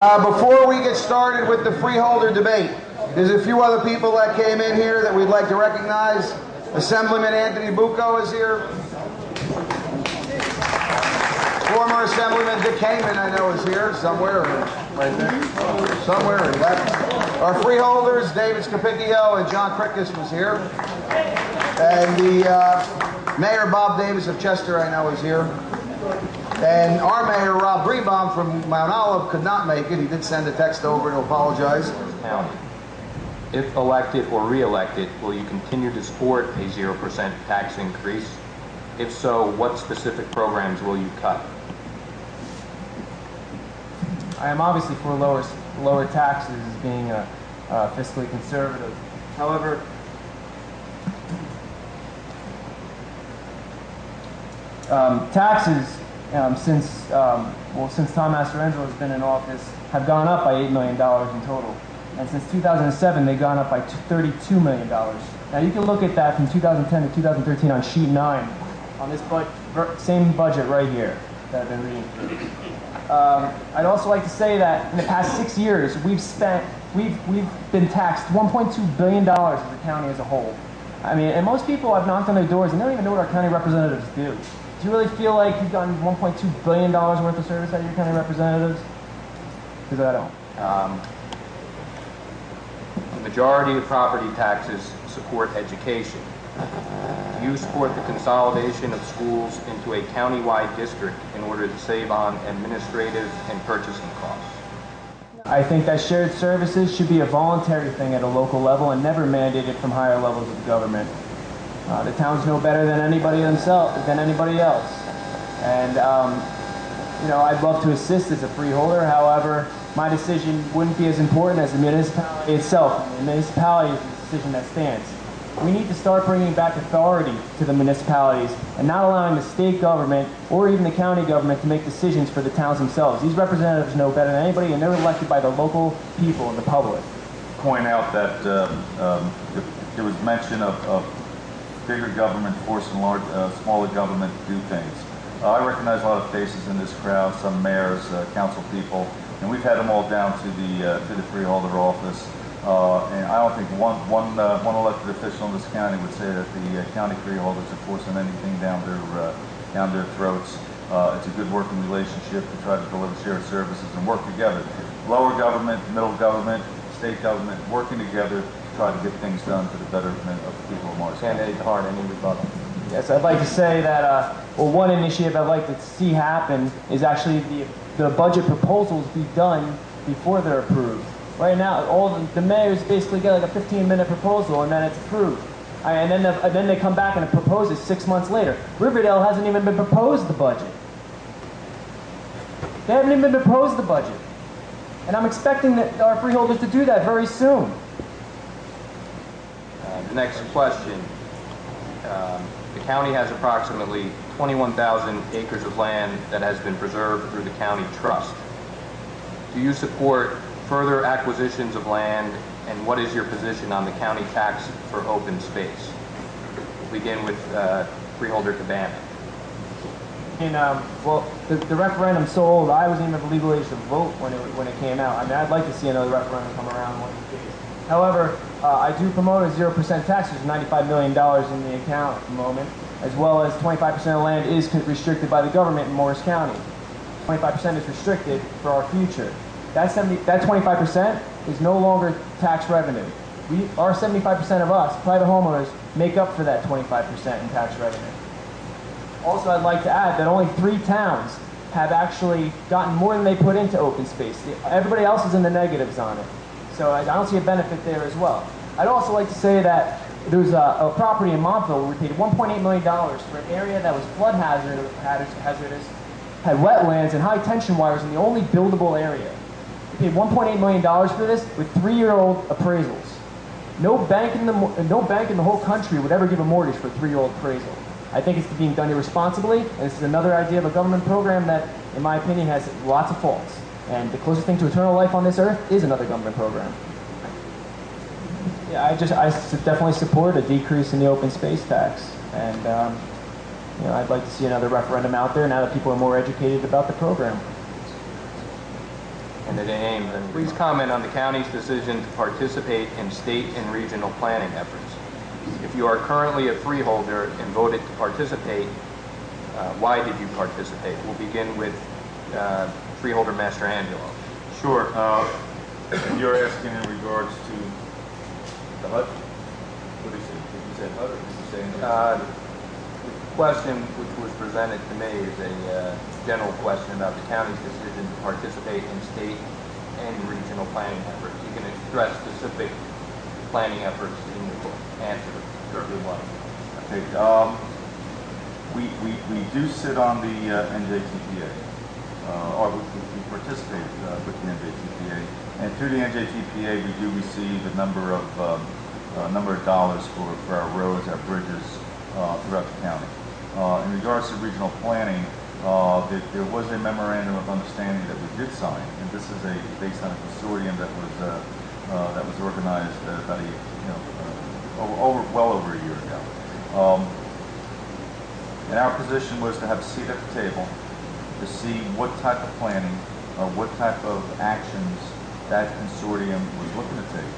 Before we get started with the freeholder debate, there's a few other people that came in here that we'd like to recognize. Assemblyman Anthony Bucco is here. Former Assemblyman Dick Heyman, I know, is here somewhere, right there, somewhere. Our freeholders, David Scapicchio and John Krickus was here. And the Mayor Bob Davis of Chester, I know, is here. And our mayor, Rob Greenbaum from Mount Olive, could not make it. He did send a text over to apologize. County. If elected or re-elected, will you continue to support a 0% tax increase? If so, what specific programs will you cut? I am obviously for lower taxes, being fiscally conservative. However, taxes since Tom Mastrangelo has been in office have gone up by $8 million in total. And since 2007, they've gone up by $32 million. Now you can look at that from 2010 to 2013 on sheet 9, on this same budget right here that I've been reading through. I'd also like to say that in the past 6 years, we've been taxed $1.2 billion as a county as a whole. I mean, and most people, I've knocked on their doors and they don't even know what our county representatives do. Do you really feel like you've gotten $1.2 billion worth of service out of your county representatives? Because I don't. The majority of property taxes support education. Do you support the consolidation of schools into a county-wide district in order to save on administrative and purchasing costs? I think that shared services should be a voluntary thing at a local level and never mandated from higher levels of government. The towns know better than anybody else. And, you know, I'd love to assist as a freeholder. However, my decision wouldn't be as important as the municipality itself. The municipality is the decision that stands. We need to start bringing back authority to the municipalities and not allowing the state government or even the county government to make decisions for the towns themselves. These representatives know better than anybody, and they're elected by the local people and the public. Point out that there was mention of bigger government forcing smaller government to do things. I recognize a lot of faces in this crowd, some mayors, council people, and we've had them all down to the freeholder office. And I don't think one elected official in this county would say that the county freeholders are forcing anything down their throats. It's a good working relationship to try to deliver shared services and work together. Lower government, middle government, state government, working together to try to get things done to the betterment of the people of Morris County. Candidate Hart, any rebuttal? Yes, I'd like to say that, well, one initiative I'd like to see happen is actually the budget proposals be done before they're approved. Right now, all the mayors basically get like a 15-minute proposal and then it's approved. And then they come back and propose it 6 months later. Riverdale hasn't even been proposed the budget. They haven't even been proposed the budget. And I'm expecting that our freeholders to do that very soon. The next question. The county has approximately 21,000 acres of land that has been preserved through the county trust. Do you support further acquisitions of land, and what is your position on the county tax for open space? We'll begin with freeholder Cabana. And well, the referendum so old, I wasn't even of legal age to vote when it came out. I mean, I'd like to see another referendum come around one of these days. However, I do promote a 0% tax. There's $95 million in the account at the moment, as well as 25% of land is restricted by the government in Morris County. 25% is restricted for our future. That 25% is no longer tax revenue. Our 75% of us, private homeowners, make up for that 25% in tax revenue. Also, I'd like to add that only 3 towns have actually gotten more than they put into open space. Everybody else is in the negatives on it. So I don't see a benefit there as well. I'd also like to say that there's a property in Montville where we paid $1.8 million for an area that was flood hazardous, had wetlands and high tension wires in the only buildable area. We paid $1.8 million for this with 3-year-old appraisals. No bank in the whole country would ever give a mortgage for a 3-year-old appraisal. I think it's being done irresponsibly, and this is another idea of a government program that, in my opinion, has lots of faults. And the closest thing to eternal life on this earth is another government program. Yeah, I definitely support a decrease in the open space tax, and you know, I'd like to see another referendum out there now that people are more educated about the program. Please comment on the county's decision to participate in state and regional planning efforts. If you are currently a freeholder and voted to participate, why did you participate? We'll begin with Freeholder Master Angelo. Sure. You're asking in regards to the HUD? What did you say? Did you say HUD or did you say anything? The question which was presented to me is a general question about the county's decision to participate in state and regional planning efforts. You can address specific planning efforts in your answer if you want. Okay. We do sit on the NJTPA, or we participate with the NJTPA, and through the NJTPA we do receive a number of dollars for our roads, our bridges throughout the county. In regards to regional planning, there was a memorandum of understanding that we did sign, and this is based on a consortium that was organized about well over a year ago. And our position was to have a seat at the table to see what type of planning or what type of actions that consortium was looking to take.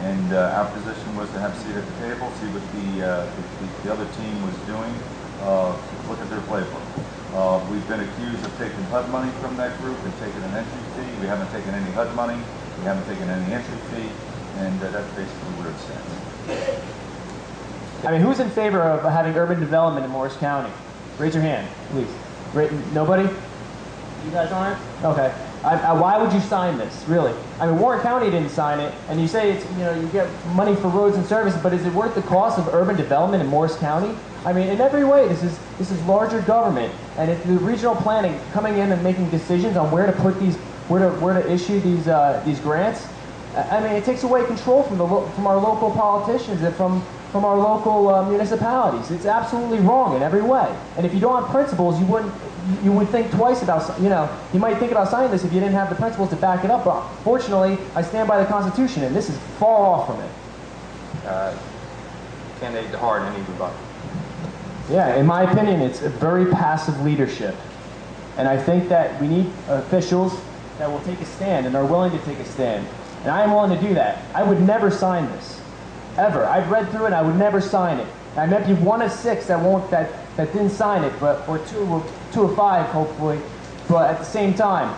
And our position was to have a seat at the table, see what the other team was doing, look at their playbook. We've been accused of taking HUD money from that group and taking an entry fee. We haven't taken any HUD money. We haven't taken any entry fee. And that's basically where it stands. I mean, who's in favor of having urban development in Morris County? Raise your hand, please. Nobody? You guys aren't? Okay. Why would you sign this, really? I mean, Warren County didn't sign it, and you say it's, you get money for roads and services, but is it worth the cost of urban development in Morris County? I mean, in every way, this is larger government, and it's the regional planning coming in and making decisions on where to put these, where to issue these grants. I mean, it takes away control from our local politicians and from our local municipalities. It's absolutely wrong in every way. And if you don't have principles, you would think twice about, you might think about signing this if you didn't have the principles to back it up. But fortunately, I stand by the Constitution, and this is far off from it. Candidate DeHart, any rebuttal? Yeah, in my opinion, it's a very passive leadership. And I think that we need officials that will take a stand and are willing to take a stand. And I am willing to do that. I would never sign this. Ever. I've read through it, I would never sign it. I might be one of 6 that didn't sign it, or two of 5, hopefully. But at the same time,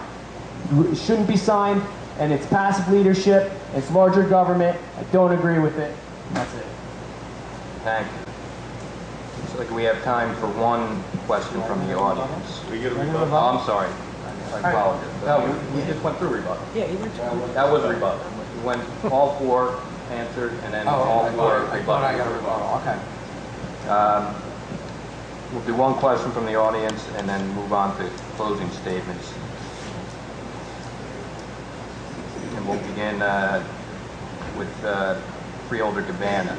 it shouldn't be signed, and it's passive leadership, it's larger government. I don't agree with it. That's it. Thank you. Looks like we have time for one question from the audience. We get a rebuttal? Oh, I'm sorry. I apologize. No, we just went through rebuttal. Yeah, you went through. That was a rebuttal. We went all 4 answered, and then all 4 rebuttal. I got a rebuttal. Okay. We'll do one question from the audience and then move on to closing statements. And we'll begin with Freeholder Cabana.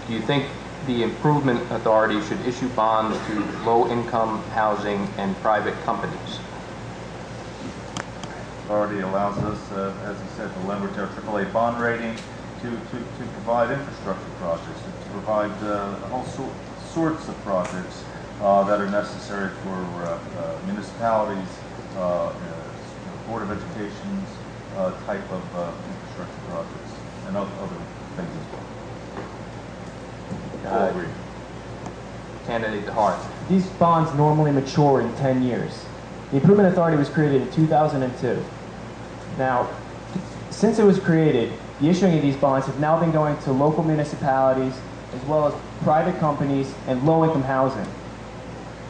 Do you think the Improvement Authority should issue bonds to low-income housing and private companies? Authority allows us, as he said, to leverage our AAA bond rating to provide infrastructure projects, to provide all sorts of projects that are necessary for municipalities, Board of Education's type of infrastructure projects, and other things as well. Candidate DeHart. These bonds normally mature in 10 years. The Improvement Authority was created in 2002. Now, since it was created, the issuing of these bonds have now been going to local municipalities as well as private companies and low-income housing.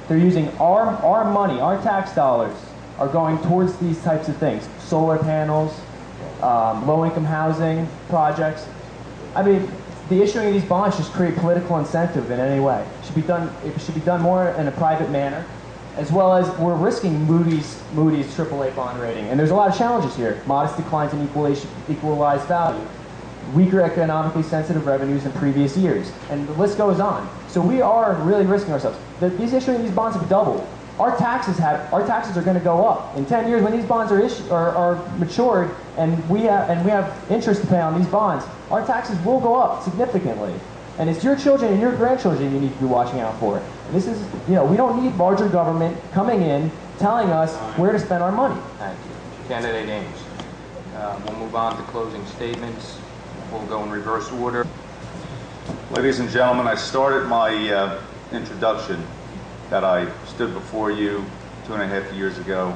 They're using our money, our tax dollars, are going towards these types of things. Solar panels, low-income housing projects. I mean, the issuing of these bonds just create political incentive in any way. It should be done more in a private manner, as well as we're risking Moody's AAA bond rating. And there's a lot of challenges here. Modest declines in equalized value, weaker economically sensitive revenues in previous years, and the list goes on. So we are really risking ourselves. These issuing these bonds have doubled. Our taxes are going to go up in 10 years when these bonds are matured, and we have interest to pay on these bonds. Our taxes will go up significantly, and it's your children and your grandchildren you need to be watching out for. And this is, we don't need larger government coming in telling us where to spend our money. Thank you. Candidate Ames. We'll move on to closing statements. We'll go in reverse order. Ladies and gentlemen, I started my introduction that I stood before you 2.5 years ago,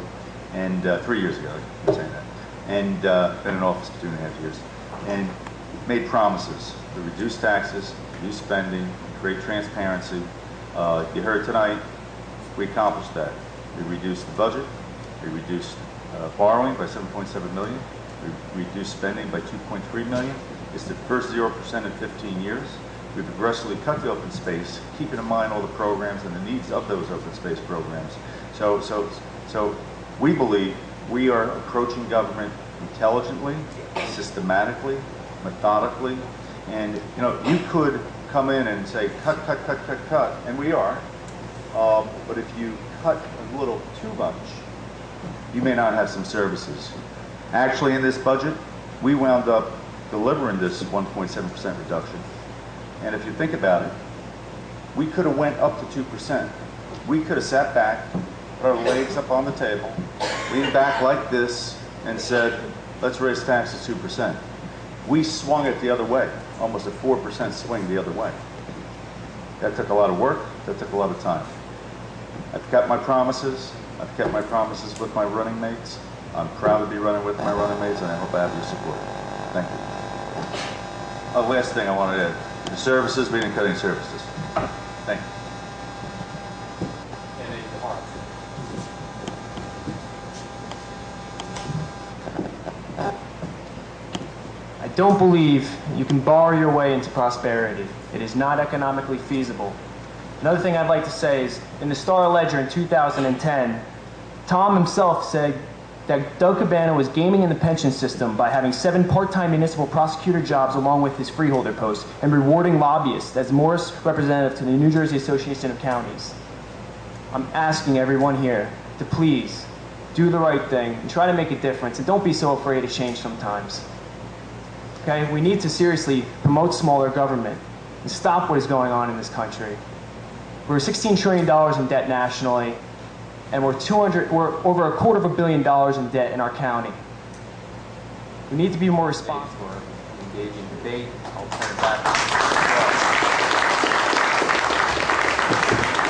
and 3 years ago, I can say that, and been in office for 2.5 years, and made promises to reduce taxes, reduce spending, create transparency. You heard tonight, we accomplished that. We reduced the budget, we reduced borrowing by $7.7 million, we reduced spending by $2.3 million. It's the first 0% in 15 years. We've aggressively cut the open space, keeping in mind all the programs and the needs of those open space programs. So we believe we are approaching government intelligently, systematically, methodically, and you could come in and say cut, and we are, but if you cut a little too much, you may not have some services. Actually, in this budget, we wound up delivering this 1.7% reduction. And if you think about it, we could have went up to 2%. We could have sat back, put our legs up on the table, leaned back like this, and said, let's raise taxes 2%. We swung it the other way, almost a 4% swing the other way. That took a lot of work, that took a lot of time. I've kept my promises. I've kept my promises with my running mates. I'm proud to be running with my running mates, and I hope I have your support. Thank you. Last thing I wanted to add. The services, we didn't cut any services. Thank you. I don't believe you can borrow your way into prosperity. It is not economically feasible. Another thing I'd like to say is, in the Star-Ledger in 2010, Tom himself said that Doug Cabana was gaming in the pension system by having 7 part-time municipal prosecutor jobs along with his freeholder post and rewarding lobbyists as Morris representative to the New Jersey Association of Counties. I'm asking everyone here to please do the right thing and try to make a difference, and don't be so afraid of change sometimes. Okay? We need to seriously promote smaller government and stop what is going on in this country. We're $16 trillion in debt nationally, and we're over $250 million in debt in our county. We need to be more responsible. For engaging debate. I'll turn it back.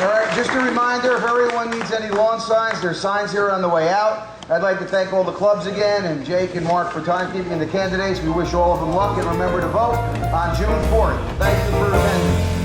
All right, just a reminder, if everyone needs any lawn signs, there's signs here on the way out. I'd like to thank all the clubs again, and Jake and Mark for timekeeping, and the candidates. We wish all of them luck, and remember to vote on June 4th. Thank you for attending.